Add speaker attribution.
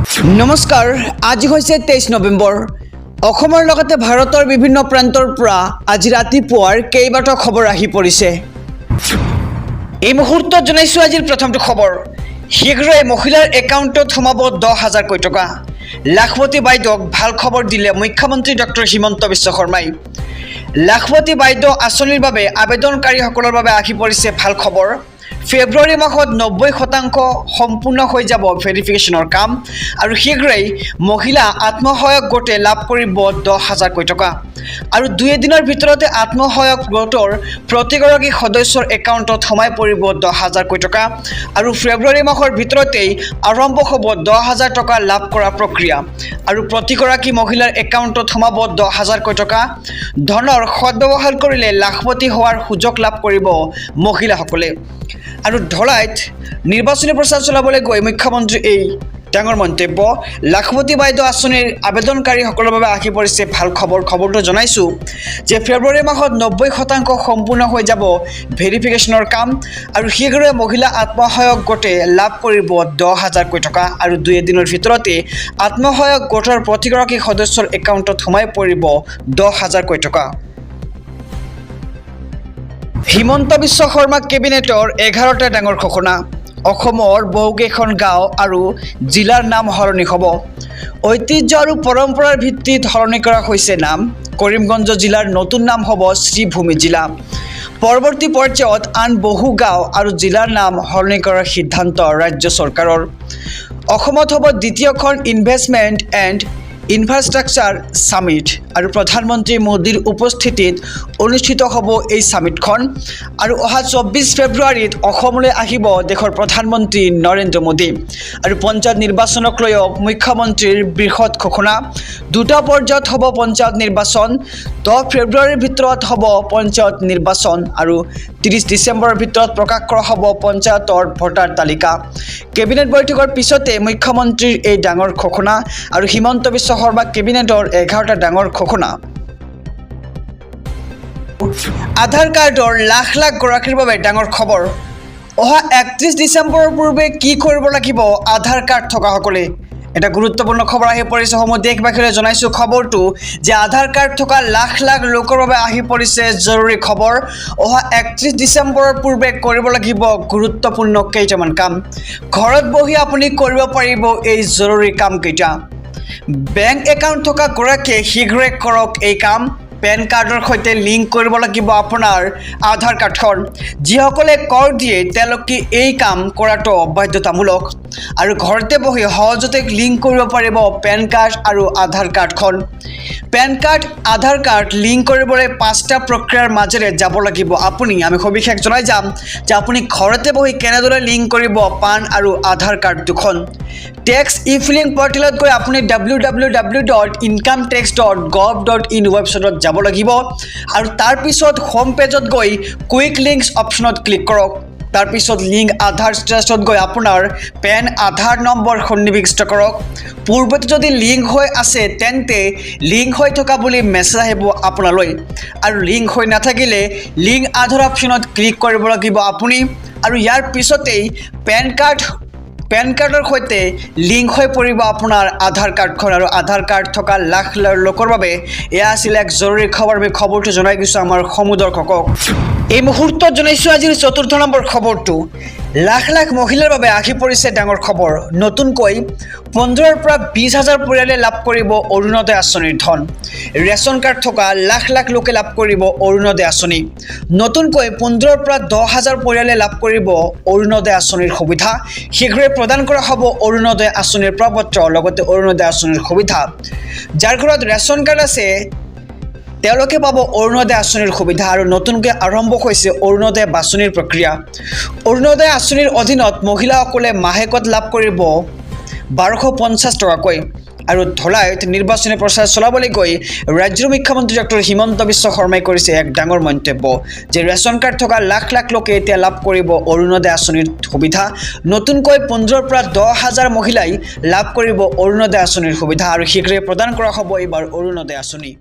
Speaker 1: নমস্কাৰ, আজি হৈছে 23 নৱেম্বৰ। অসমৰ লগতে ভাৰতৰ বিভিন্ন প্ৰান্তৰ পৰা আজি ৰাতিপুৱাৰ কেইবাটাও খবৰ আহি পৰিছে। এই মুহূৰ্তত জনাইছো আজিৰ প্ৰথমটো খবৰ। শীঘ্ৰেই মহিলাৰ একাউণ্টত সোমাব 10,000 কোটি টকা। লাখপতি বাইদেউক ভাল খবৰ দিলে মুখ্যমন্ত্ৰী ডক্টৰ হিমন্ত বিশ্ব শৰ্মাই। লাখপতি বাইদেউ আঁচনিৰ বাবে আবেদনকাৰীসকলৰ বাবে আহি পৰিছে ভাল খবৰ। ফেব্ৰুৱাৰী মাহত 90% সম্পূৰ্ণ হৈ যাব ভেৰিফিকেশ্যনৰ কাম আৰু শীঘ্ৰেই মহিলা আত্মসহায়ক গোটে লাভ কৰিব 10,000 কোটি টকা আৰু 2 দিনৰ ভিতৰতে আত্মসহায়ক গোটৰ প্ৰতিগৰাকী সদস্যৰ একাউণ্টত সোমাই পৰিব 10,000 কোটি টকা আৰু ফেব্ৰুৱাৰী মাহৰ ভিতৰতেই আৰম্ভ হ'ব 10,000 টকা লাভ কৰা প্ৰক্ৰিয়া আৰু প্ৰতিগৰাকী মহিলাৰ একাউণ্টত সোমাব 10,000 কোটি টকা। ধনৰ সদ্ব্যৱহাৰ কৰিলে লাখপতি হোৱাৰ সুযোগ লাভ কৰিব মহিলাসকলে। আৰু ধলাইত নিৰ্বাচনী প্ৰচাৰ চলাবলৈ গৈ মুখ্যমন্ত্ৰী এই ডাঙৰ মন্তব্য। লাখপতি বাইদেউ আঁচনিৰ আবেদনকাৰীসকলৰ বাবে আহি পৰিছে ভাল খবৰ। খবৰটো জনাইছোঁ যে ফেব্ৰুৱাৰী মাহত 90% সম্পূৰ্ণ হৈ যাব ভেৰিফিকেশ্যনৰ কাম আৰু শীঘ্ৰে মহিলা আত্মসহায়ক গোটে লাভ কৰিব 10,000 কোটি টকা আৰু 2 দিনৰ ভিতৰতে আত্মসহায়ক গোটৰ প্ৰতিগৰাকী সদস্যৰ একাউণ্টত সোমাই পৰিব 10,000 কোটি টকা। হিমন্ত বিশ্ব শৰ্মা কেবিনেটৰ 11টা ডাঙৰ ঘোষণা। অসমৰ বহুকেইখন গাঁও আৰু জিলাৰ নাম সলনি হ'ব। ঐতিহ্য আৰু পৰম্পৰাৰ ভিত্তিত সলনি কৰা হৈছে নাম। কৰিমগঞ্জ জিলাৰ নতুন নাম হ'ব শ্ৰীভূমি জিলা। পৰৱৰ্তী পৰ্যায়ত আন বহু গাঁও আৰু জিলাৰ নাম সলনি কৰাৰ সিদ্ধান্ত ৰাজ্য চৰকাৰৰ। অসমত হ'ব দ্বিতীয়খন ইনভেষ্টমেণ্ট এণ্ড ইনফ্ৰাষ্ট্ৰাকচাৰ সামিট আৰু প্ৰধানমন্ত্ৰী মোদীৰ উপস্থিতিত অনুষ্ঠিত হ'ব এই সামিটখন আৰু অহা 24 ফেব্ৰুৱাৰীত অসমলৈ আহিব দেশৰ প্ৰধানমন্ত্ৰী নৰেন্দ্ৰ মোদী আৰু পঞ্চায়ত নিৰ্বাচনক লৈও মুখ্যমন্ত্ৰীৰ বৃহৎ ঘোষণা। 2টা পৰ্যায়ত হ'ব পঞ্চায়ত নিৰ্বাচন। 10 ফেব্ৰুৱাৰীৰ ভিতৰত হ'ব পঞ্চায়ত নিৰ্বাচন আৰু 30 ডিচেম্বৰৰ ভিতৰত প্ৰকাশ কৰা হ'ব পঞ্চায়তৰ ভোটাৰ তালিকা। কেবিনেট বৈঠকৰ পিছতে মুখ্যমন্ত্ৰীৰ এই ডাঙৰ ঘোষণা আৰু হিমন্ত বিশ্ব শৰ্মা কেবিনেটৰ 11টা ডাঙৰ ঘোষণা। আধাৰ কাৰ্ডৰ লাখ লাখ গৰাকীৰ বাবে ডাঙৰ খবৰ। অহা 31 ডিচেম্বৰৰ পূৰ্বে কি কৰিব লাগিব আধাৰ কাৰ্ড থকাসকলে? এটা গুৰুত্বপূৰ্ণ খবৰ আহি পৰিছে। সমূহ দেশবাসীলৈ জনাইছোঁ খবৰটো যে আধাৰ কাৰ্ড থকা লাখ লাখ লোকৰ বাবে আহি পৰিছে জৰুৰী খবৰ। অহা 31 ডিচেম্বৰৰ পূৰ্বে কৰিব লাগিব গুৰুত্বপূৰ্ণ কেইটামান কাম। ঘৰত বহি আপুনি কৰিব পাৰিব এই জৰুৰী কামকেইটা। বেংক একাউণ্ট থকা গৰাকীয়ে শীঘ্ৰে কৰক এই কাম। পেন কাৰ্ডৰ সৈতে লিংক কৰিব লাগিব আপোনাৰ আধাৰ কাৰ্ডখন। যিসকলে কৰ দিয়ে তেওঁলোকে এই কাম কৰাটো বাধ্যতামূলক আৰু ঘৰতে বহি সহজতে লিংক কৰিব পাৰিব পেন কাৰ্ড আৰু আধাৰ কাৰ্ডখন। পেন কাৰ্ড আধাৰ কাৰ্ড লিংক কৰিবলৈ 5টা প্ৰক্ৰিয়াৰ মাজেৰে যাব লাগিব আপুনি। আমি সবিশেষ জনাই যাম যে আপুনি ঘৰতে বহি কেনেদৰে লিংক কৰিব পান আৰু আধাৰ কাৰ্ড দুখন। টেক্স ই ফিলিং পৰ্টেলত গৈ আপুনি www.incometax.gov.in ৱেবছাইটত যাব লাগিব আৰু তাৰপিছত হোম পেজত গৈ কুইক লিংকছ অপশ্যনত ক্লিক কৰক। তাৰপিছত লিংক আধাৰ ষ্টেটাছত গৈ আপোনাৰ পেন আধাৰ নম্বৰ সন্নিৱিষ্ট কৰক। পূৰ্বতে যদি লিংক হৈ আছে তেন্তে লিংক হৈ থকা বুলি মেছেজ আহিব আপোনালৈ আৰু লিংক হৈ নাথাকিলে লিংক আধাৰ অপশ্যনত ক্লিক কৰিব লাগিব আপুনি আৰু ইয়াৰ পিছতেই পেন কাৰ্ডৰ সৈতে লিংক হৈ পৰিব আপোনাৰ আধাৰ কাৰ্ডখন আৰু আধাৰ কাৰ্ড থকা লাখ লাখ লোকৰ বাবে এয়া আছিল এক জৰুৰী খবৰ। আমি খবৰটো জনাই গৈছোঁ আমাৰ সমূহ দৰ্শকক। এই মুহূৰ্তত জনাইছোঁ আজিৰ 4ৰ্থ নম্বৰ খবৰটো। লাখ লাখ মহিলাৰ বাবে আহি পৰিছে ডাঙৰ খবৰ। নতুনকৈ 15ৰ পৰা 20,000 পৰিয়ালে লাভ কৰিব অৰুণোদয় আঁচনিৰ ধন। ৰেচন কাৰ্ড থকা লাখ লাখ লোকে লাভ কৰিব অৰুণোদয় আঁচনি। নতুনকৈ 15ৰ পৰা 10,000 পৰিয়ালে লাভ কৰিব অৰুণোদয় আঁচনিৰ সুবিধা। শীঘ্ৰে প্ৰদান কৰা হ'ব অৰুণোদয় আঁচনিৰ প্ৰপত্ৰ লগতে অৰুণোদয় আঁচনিৰ সুবিধা। যাৰ ঘৰত ৰেচন কাৰ্ড আছে তেওঁলোকে পাব অৰুণোদয় আঁচনিৰ সুবিধা আৰু নতুনকৈ আৰম্ভ হৈছে অৰুণোদয় বাছনিৰ প্ৰক্ৰিয়া। অৰুণোদয় আঁচনিৰ অধীনত মহিলাসকলে মাহেকত লাভ কৰিব 1250 টকাকৈ আৰু ধলাইত নিৰ্বাচনী প্ৰচাৰ চলাবলৈ গৈ ৰাজ্যৰ মুখ্যমন্ত্ৰী ডক্টৰ হিমন্ত বিশ্ব শৰ্মাই কৰিছে এক ডাঙৰ মন্তব্য যে ৰেচন কাৰ্ড থকা লাখ লাখ লোকে এতিয়া লাভ কৰিব অৰুণোদয় আঁচনিৰ সুবিধা। নতুনকৈ 15ৰ পৰা 10,000 মহিলাই লাভ কৰিব অৰুণোদয় আঁচনিৰ সুবিধা আৰু শীঘ্ৰে প্ৰদান কৰা হ'ব এইবাৰ অৰুণোদয় আঁচনি।